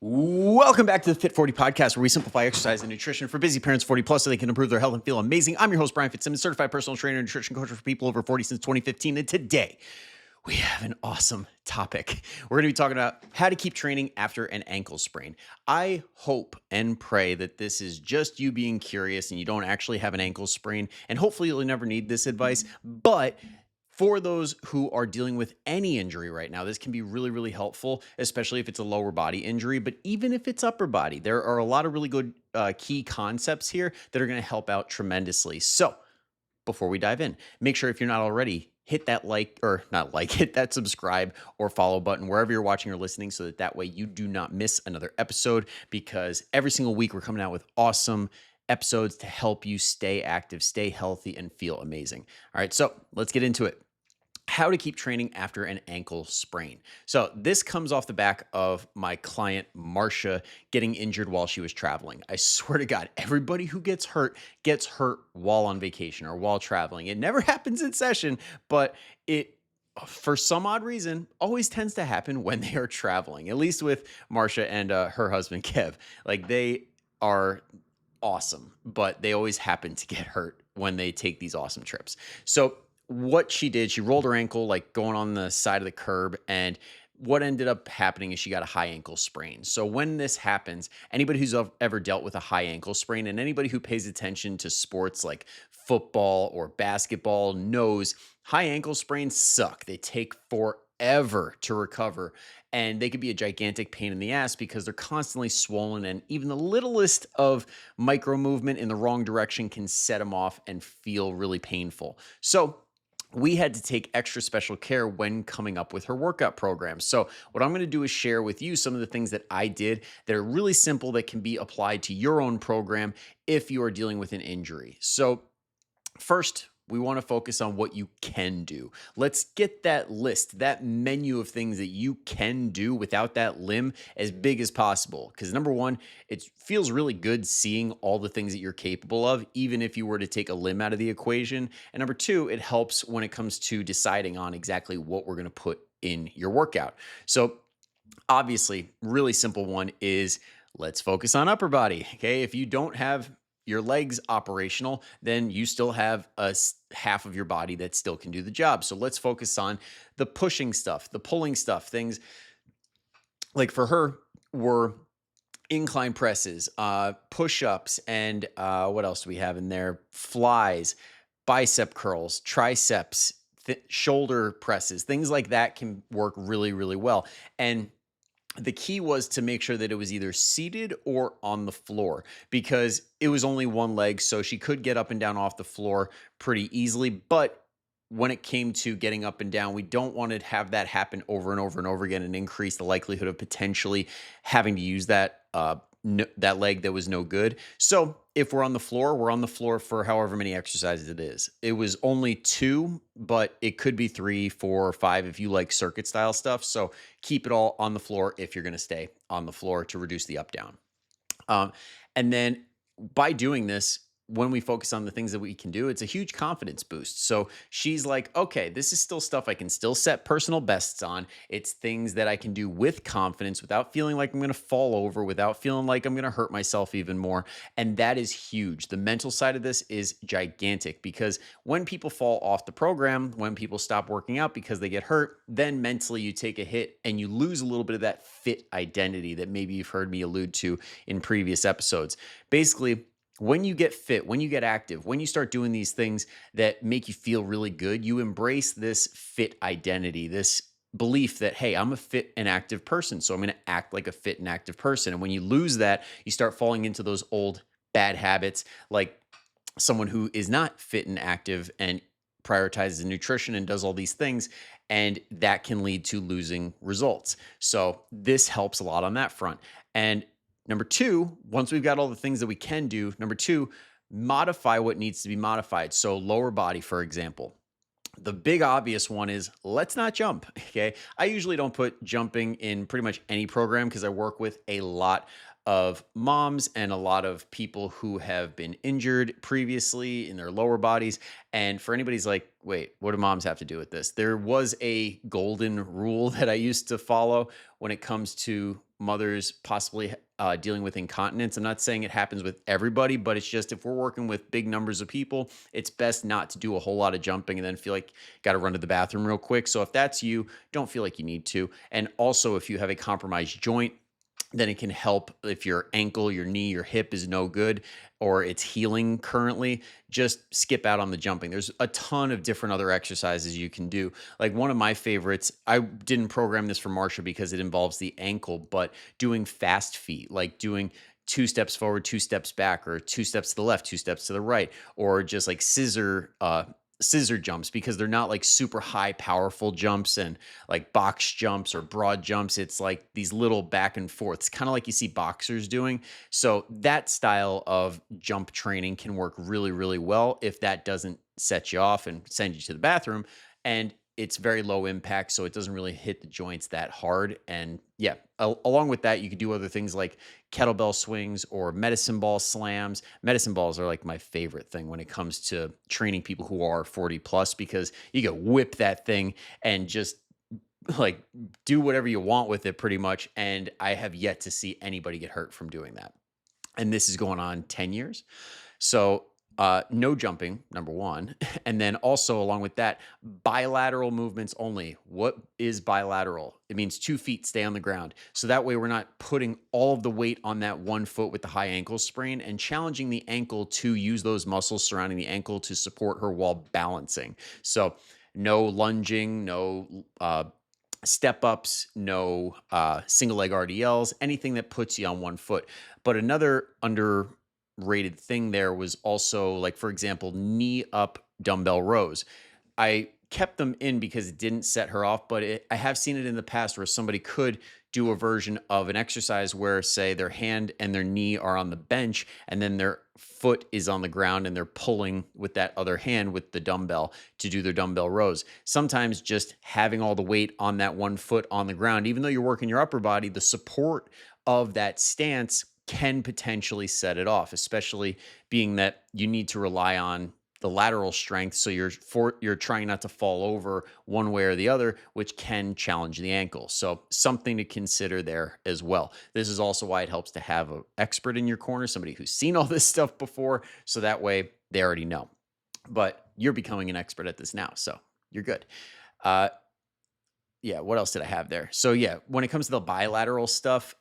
Welcome back to the FIT40 Podcast, where we simplify exercise and nutrition for busy parents 40 plus so they can improve their health and feel amazing. I'm your host, Brian Fitzsimmons, certified personal trainer and nutrition coach for people over 40 since 2015. And today we have an awesome topic. We're going to be talking about how to keep training after an ankle sprain. I hope and pray that this is just you being curious and you don't actually have an ankle sprain. And hopefully you'll never need this advice. But for those who are dealing with any injury right now, this can be really, really helpful, especially if it's a lower body injury. But even if it's upper body, there are a lot of really good key concepts here that are going to help out tremendously. So before we dive in, make sure if you're not already, hit that hit that subscribe or follow button wherever you're watching or listening so that way you do not miss another episode, because every single week we're coming out with awesome episodes to help you stay active, stay healthy, and feel amazing. All right, so let's get into it. How to keep training after an ankle sprain. So this comes off the back of my client, Marcia, getting injured while she was traveling. I swear to God, everybody who gets hurt while on vacation or while traveling. It never happens in session, but it, for some odd reason, always tends to happen when they are traveling, at least with Marcia and her husband, Kev. Like, they are awesome, but they always happen to get hurt when they take these awesome trips. So what she did, she rolled her ankle like going on the side of the curb, and what ended up happening is she got a high ankle sprain. So when this happens, anybody who's ever dealt with a high ankle sprain, and anybody who pays attention to sports like football or basketball, knows high ankle sprains suck. They take forever to recover, and they could be a gigantic pain in the ass because they're constantly swollen, and even the littlest of micro movement in the wrong direction can set them off and feel really painful. So we had to take extra special care when coming up with her workout program. So what I'm going to do is share with you some of the things that I did that are really simple that can be applied to your own program if you are dealing with an injury. So first, we want to focus on what you can do. Let's get that list, that menu of things that you can do without that limb as big as possible. Because number one, it feels really good seeing all the things that you're capable of, even if you were to take a limb out of the equation. And number two, it helps when it comes to deciding on exactly what we're going to put in your workout. So obviously, really simple one is let's focus on upper body. Okay. If you don't have your legs operational, then you still have half of your body that still can do the job. So let's focus on the pushing stuff, the pulling stuff. Things like for her were incline presses, push-ups, and what else do we have in there? Flies, bicep curls, triceps, shoulder presses, things like that can work really, really well. And the key was to make sure that it was either seated or on the floor, because it was only one leg, so she could get up and down off the floor pretty easily. But when it came to getting up and down, we don't want to have that happen over and over and over again and increase the likelihood of potentially having to use that that leg that was no good. So if we're on the floor, we're on the floor for however many exercises it is. It was only 2, but it could be 3, 4, or 5 if you like circuit style stuff. So keep it all on the floor if you're going to stay on the floor to reduce the up down. And then by doing this, when we focus on the things that we can do, it's a huge confidence boost. So she's like, okay, this is still stuff I can still set personal bests on. It's things that I can do with confidence without feeling like I'm going to fall over, without feeling like I'm going to hurt myself even more. And that is huge. The mental side of this is gigantic, because when people fall off the program, when people stop working out because they get hurt, then mentally you take a hit and you lose a little bit of that fit identity that maybe you've heard me allude to in previous episodes. Basically, when you get fit, when you get active, when you start doing these things that make you feel really good, you embrace this fit identity, this belief that, hey, I'm a fit and active person, so I'm going to act like a fit and active person. And when you lose that, you start falling into those old bad habits, like someone who is not fit and active and prioritizes nutrition and does all these things, and that can lead to losing results. So this helps a lot on that front. And number two, once we've got all the things that we can do, number two, modify what needs to be modified. So lower body, for example. The big obvious one is let's not jump. Okay. I usually don't put jumping in pretty much any program because I work with a lot of moms and a lot of people who have been injured previously in their lower bodies. And for anybody's like, wait, what do moms have to do with this? There was a golden rule that I used to follow when it comes to mothers possibly dealing with incontinence. I'm not saying it happens with everybody, but it's just if we're working with big numbers of people, it's best not to do a whole lot of jumping and then feel like got to run to the bathroom real quick. So if that's you, don't feel like you need to. And also, if you have a compromised joint, then it can help if your ankle, your knee, your hip is no good or it's healing currently, just skip out on the jumping. There's a ton of different other exercises you can do. Like one of my favorites, I didn't program this for Marsha because it involves the ankle, but doing fast feet, like doing 2 steps forward, 2 steps back, or 2 steps to the left, 2 steps to the right, or just like scissor jumps because they're not like super high powerful jumps and like box jumps or broad jumps. It's like these little back and forths, kind of like you see boxers doing. So that style of jump training can work really, really well if that doesn't set you off and send you to the bathroom. And it's very low impact, so it doesn't really hit the joints that hard. And yeah, along with that, you could do other things like kettlebell swings or medicine ball slams. Medicine balls are like my favorite thing when it comes to training people who are 40 plus because you can whip that thing and just like do whatever you want with it pretty much. And I have yet to see anybody get hurt from doing that. And this is going on 10 years. So, no jumping, number one. And then also, along with that, bilateral movements only. What is bilateral? It means 2 feet stay on the ground. So that way, we're not putting all of the weight on that one foot with the high ankle sprain and challenging the ankle to use those muscles surrounding the ankle to support her while balancing. So, no lunging, no step ups, no single leg RDLs, anything that puts you on one foot. But another underrated thing there was also, like, for example, knee up dumbbell rows. I kept them in because it didn't set her off, but I have seen it in the past where somebody could do a version of an exercise where, say, their hand and their knee are on the bench and then their foot is on the ground and they're pulling with that other hand with the dumbbell to do their dumbbell rows. Sometimes just having all the weight on that one foot on the ground, even though you're working your upper body, the support of that stance can potentially set it off, especially being that you need to rely on the lateral strength. So you're trying not to fall over one way or the other, which can challenge the ankle. So something to consider there as well. This is also why it helps to have an expert in your corner, somebody who's seen all this stuff before. So that way they already know, but you're becoming an expert at this now. So you're good. Uh, yeah, what else did I have there? So yeah, when it comes to the bilateral stuff,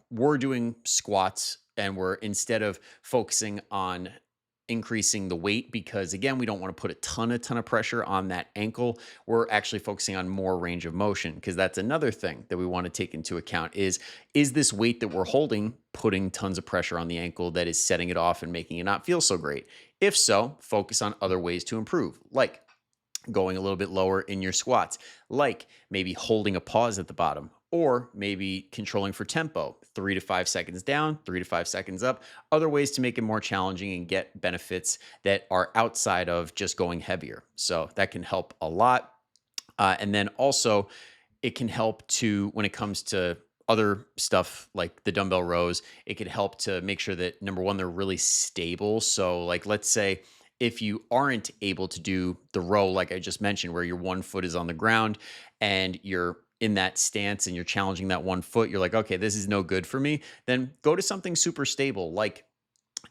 we're doing squats and we're instead of focusing on increasing the weight because again, we don't want to put a ton of pressure on that ankle. We're actually focusing on more range of motion because that's another thing that we want to take into account is this weight that we're holding putting tons of pressure on the ankle that is setting it off and making it not feel so great? If so, focus on other ways to improve, like going a little bit lower in your squats, like maybe holding a pause at the bottom, or maybe controlling for tempo, 3 to 5 seconds down, 3 to 5 seconds up, other ways to make it more challenging and get benefits that are outside of just going heavier. So that can help a lot. And then also, it can help to, when it comes to other stuff like the dumbbell rows, it could help to make sure that number one, they're really stable. So, like, let's say, if you aren't able to do the row, like I just mentioned, where your one foot is on the ground and you're in that stance and you're challenging that one foot, you're like, okay, this is no good for me, then go to something super stable, like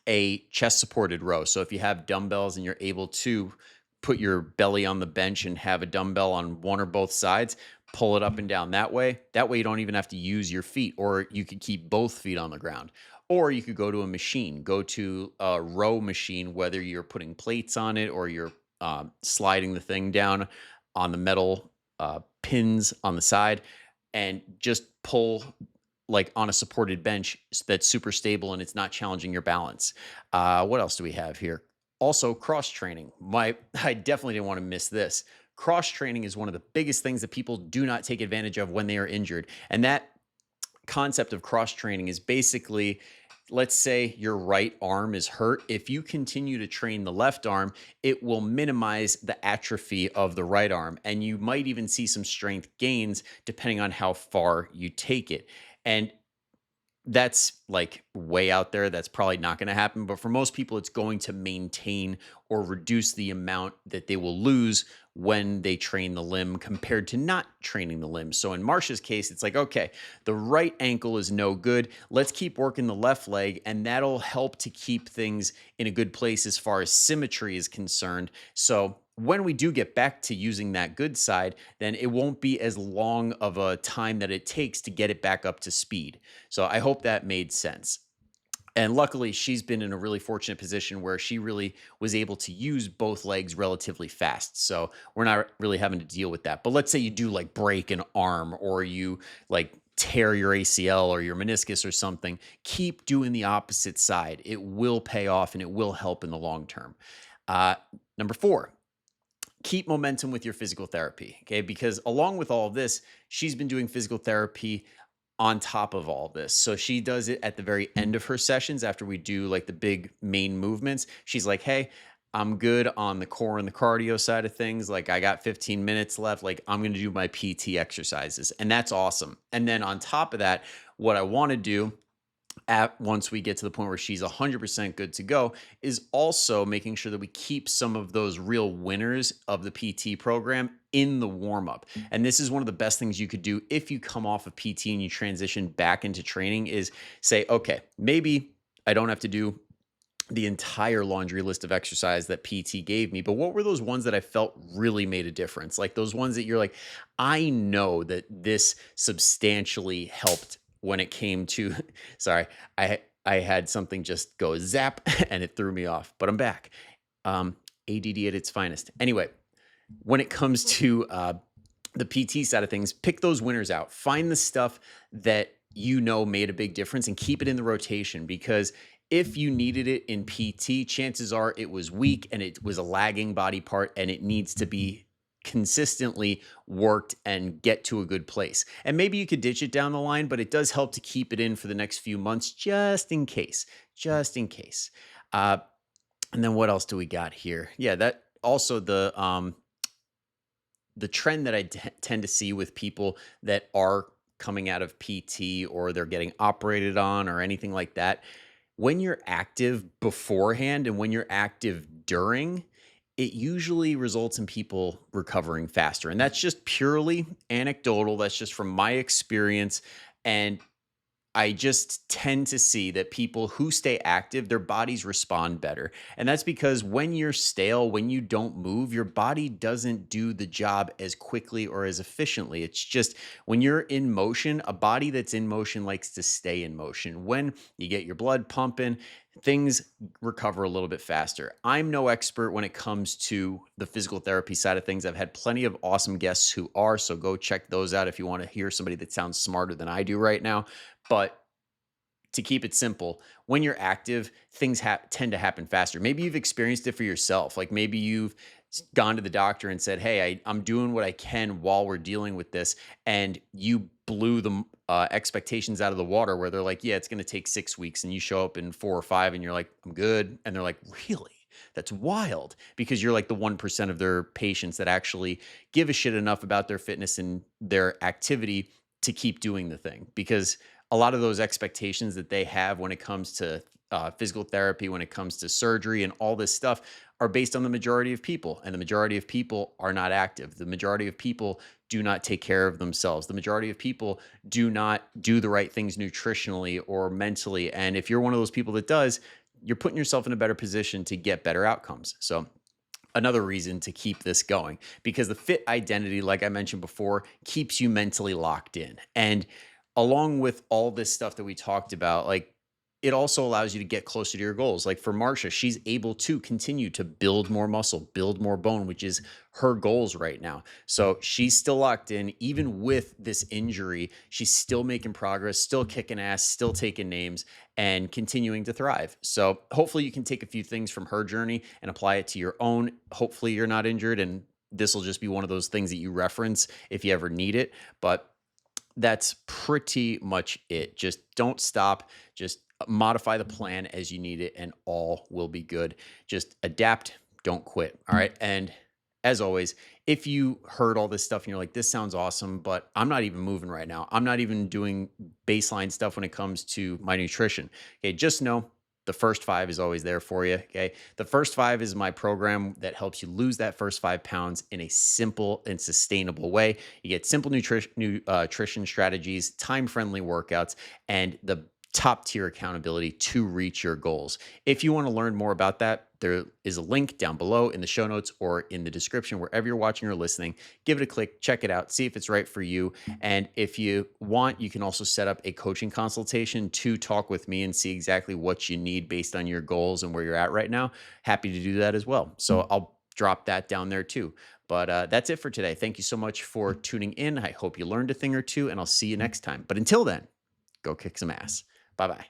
a chest supported row. So if you have dumbbells and you're able to put your belly on the bench and have a dumbbell on one or both sides, pull it up and down that way. That way you don't even have to use your feet, or you could keep both feet on the ground. Or you could go to a machine, go to a row machine, whether you're putting plates on it or you're sliding the thing down on the metal pins on the side and just pull like on a supported bench that's super stable and it's not challenging your balance. What else do we have here? Also, cross training. I definitely didn't want to miss this. Cross training is one of the biggest things that people do not take advantage of when they are injured. And that concept of cross training is basically let's say your right arm is hurt. If you continue to train the left arm, it will minimize the atrophy of the right arm. And you might even see some strength gains depending on how far you take it. And that's like way out there. That's probably not going to happen. But for most people, it's going to maintain or reduce the amount that they will lose when they train the limb compared to not training the limb. So in Marsha's case, it's like, okay, the right ankle is no good. Let's keep working the left leg, and that'll help to keep things in a good place as far as symmetry is concerned. So when we do get back to using that good side, then it won't be as long of a time that it takes to get it back up to speed. So I hope that made sense. And luckily, she's been in a really fortunate position where she really was able to use both legs relatively fast. So we're not really having to deal with that. But let's say you do like break an arm, or you like tear your ACL or your meniscus or something, keep doing the opposite side. It will pay off and it will help in the long term. Number 4, keep momentum with your physical therapy. Okay. Because along with all of this, she's been doing physical therapy on top of all this. So she does it at the very end of her sessions after we do like the big main movements. She's like, hey, I'm good on the core and the cardio side of things. Like I got 15 minutes left. Like I'm going to do my PT exercises. And that's awesome. And then on top of that, what I want to do once we get to the point where she's 100% good to go is also making sure that we keep some of those real winners of the PT program in the warm up. And this is one of the best things you could do if you come off of PT and you transition back into training is say, okay, maybe I don't have to do the entire laundry list of exercise that PT gave me, but what were those ones that I felt really made a difference? Like those ones that you're like, I know that this substantially helped when it came to, sorry, I had something just go zap and it threw me off, but I'm back. ADD at its finest. Anyway, when it comes to the PT side of things, pick those winners out. Find the stuff that you know made a big difference and keep it in the rotation, because if you needed it in PT, chances are it was weak and it was a lagging body part and it needs to be consistently worked and get to a good place. And maybe you could ditch it down the line, but it does help to keep it in for the next few months, just in case, just in case. And then what else do we got here? Yeah, that also the trend that I tend to see with people that are coming out of PT or they're getting operated on or anything like that, when you're active beforehand and when you're active during, it usually results in people recovering faster. And that's just purely anecdotal. That's just from my experience. And I just tend to see that people who stay active, their bodies respond better. And that's because when you're stale, when you don't move, your body doesn't do the job as quickly or as efficiently. It's just when you're in motion, a body that's in motion likes to stay in motion. When you get your blood pumping, things recover a little bit faster. I'm no expert when it comes to the physical therapy side of things. I've had plenty of awesome guests who are, so go check those out if you want to hear somebody that sounds smarter than I do right now. But to keep it simple, when you're active, things tend to happen faster. Maybe you've experienced it for yourself. Like maybe you've gone to the doctor and said, hey, I'm doing what I can while we're dealing with this. And you blew the expectations out of the water where they're like, yeah, it's going to take 6 weeks. And you show up in 4 or 5 and you're like, I'm good. And they're like, really? That's wild, because you're like the 1% of their patients that actually give a shit enough about their fitness and their activity to keep doing the thing. Because a lot of those expectations that they have when it comes to physical therapy, when it comes to surgery and all this stuff are based on the majority of people. And the majority of people are not active. The majority of people do not take care of themselves. The majority of people do not do the right things nutritionally or mentally. And if you're one of those people that does, you're putting yourself in a better position to get better outcomes. So another reason to keep this going, because the fit identity, like I mentioned before, keeps you mentally locked in. And along with all this stuff that we talked about, like it also allows you to get closer to your goals. Like for Marsha, she's able to continue to build more muscle, build more bone, which is her goals right now. So she's still locked in. Even with this injury, she's still making progress, still kicking ass, still taking names, and continuing to thrive. So hopefully you can take a few things from her journey and apply it to your own. Hopefully you're not injured, and this will just be one of those things that you reference if you ever need it. But that's pretty much it. Just don't stop. Just modify the plan as you need it, and all will be good. Just adapt, don't quit. All right. And as always, if you heard all this stuff and you're like, this sounds awesome, but I'm not even moving right now, I'm not even doing baseline stuff when it comes to my nutrition. Okay. Just know the first 5 is always there for you. Okay. The first 5 is my program that helps you lose that first 5 pounds in a simple and sustainable way. You get simple nutrition strategies, time friendly workouts, and the top tier accountability to reach your goals. If you want to learn more about that, there is a link down below in the show notes or in the description, wherever you're watching or listening. Give it a click, check it out, see if it's right for you. And if you want, you can also set up a coaching consultation to talk with me and see exactly what you need based on your goals and where you're at right now. Happy to do that as well. So I'll drop that down there too. But that's it for today. Thank you so much for tuning in. I hope you learned a thing or two, and I'll see you next time. But until then, go kick some ass. Bye-bye.